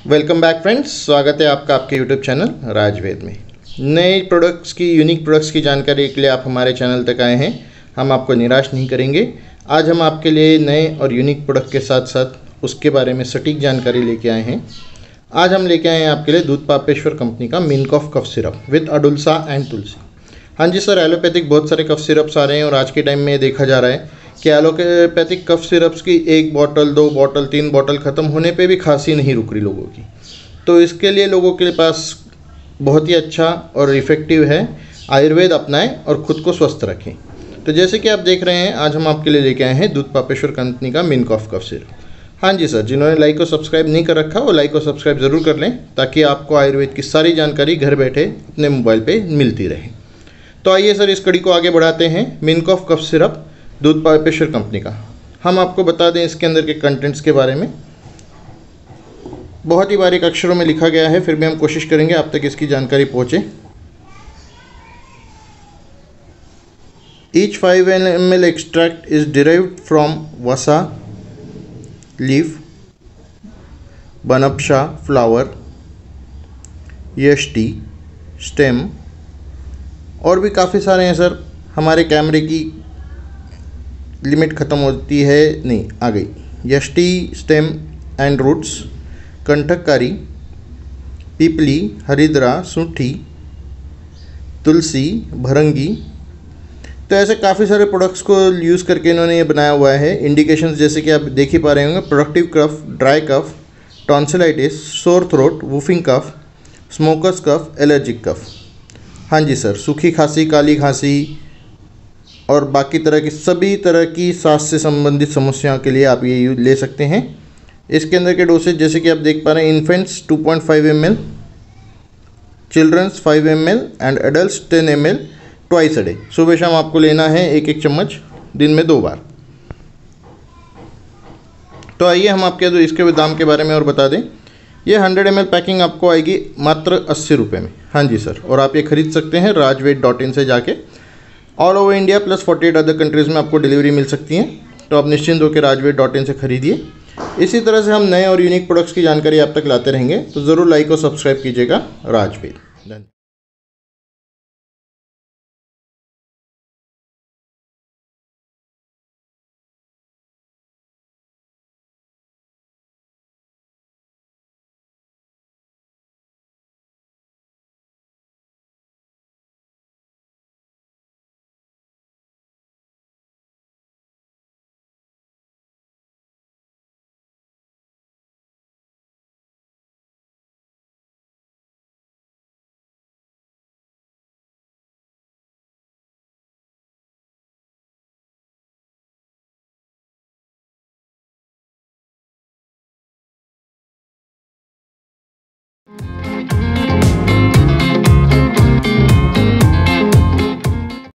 Welcome back friends, स्वागत है आपका आपके यूट्यूब चैनल राजवेद में। नए प्रोडक्ट्स की यूनिक प्रोडक्ट्स की जानकारी के लिए आप हमारे चैनल तक आए हैं। हम आपको निराश नहीं करेंगे। आज हम आपके लिए नए और यूनिक प्रोडक्ट के साथ साथ उसके बारे में सटीक जानकारी लेके आए हैं। आज हम लेके आए हैं आपके लिए दूध पापेश्वर कंपनी का मिनकॉफ कफ सिरप विद अडुल्सा एंड तुलसी। हाँ जी सर, एलोपैथिक बहुत सारे कफ सिरप्स आ रहे हैं और आज के टाइम में देखा जा रहा है कि एलोपैथिक कफ सिरप्स की 1 बॉटल 2 बॉटल 3 बॉटल ख़त्म होने पे भी खांसी नहीं रुक रही लोगों की। तो इसके लिए लोगों के पास बहुत ही अच्छा और इफ़ेक्टिव है, आयुर्वेद अपनाएं और ख़ुद को स्वस्थ रखें। तो जैसे कि आप देख रहे हैं, आज हम आपके लिए लेके आए हैं दूध पापेश्वर कंपनी का मिनकॉफ कफ सिरप। हाँ जी सर, जिन्होंने लाइक और सब्सक्राइब नहीं कर रखा वो लाइक और सब्सक्राइब ज़रूर कर लें ताकि आपको आयुर्वेद की सारी जानकारी घर बैठे अपने मोबाइल पर मिलती रहे। तो आइए सर, इस कड़ी को आगे बढ़ाते हैं। मिनकॉफ कफ सिरप दूध पापेश्वर कंपनी का। हम आपको बता दें इसके अंदर के कंटेंट्स के बारे में। बहुत ही बारीक अक्षरों में लिखा गया है, फिर भी हम कोशिश करेंगे आप तक इसकी जानकारी पहुंचे। Each 5 ml extract is derived from वसा लीफ, बनपशा फ्लावर, यष्टि स्टेम और भी काफ़ी सारे हैं सर। हमारे कैमरे की लिमिट ख़त्म होती है, नहीं आ गई। यष्टि स्टेम एंड रूट्स, कंठकारी, पीपली, हरिद्रा, सूठी, तुलसी, भरंगी। तो ऐसे काफ़ी सारे प्रोडक्ट्स को यूज़ करके इन्होंने ये बनाया हुआ है। इंडिकेशंस जैसे कि आप देख ही पा रहे होंगे: productive cough, dry cough, tonsillitis, sore throat, whooping cough, smokers cough, allergic cough. हाँ जी सर, सूखी खांसी, काली खांसी और बाकी तरह की सभी तरह की सांस से संबंधित समस्याओं के लिए आप ये ले सकते हैं। इसके अंदर के डोसेज जैसे कि आप देख पा रहे हैं: infants 2.5 ml, childrens 5 ml and adults 10 ml twice a day. सुबह शाम आपको लेना है 1-1 चम्मच, दिन में 2 बार। तो आइए हम आपके इसके दाम के बारे में और बता दें। ये 100 ml पैकिंग आपको आएगी मात्र 80 रुपये में। हाँ जी सर, और आप ये खरीद सकते हैं rajved.in से जाके। All over India plus 48 other countries में आपको डिलीवरी मिल सकती है। तो आप निश्चिंत होकर rajved.in से खरीदिए। इसी तरह से हम नए और यूनिक प्रोडक्ट्स की जानकारी आप तक लाते रहेंगे। तो ज़रूर लाइक और सब्सक्राइब कीजिएगा राजवेद। धन्यवाद।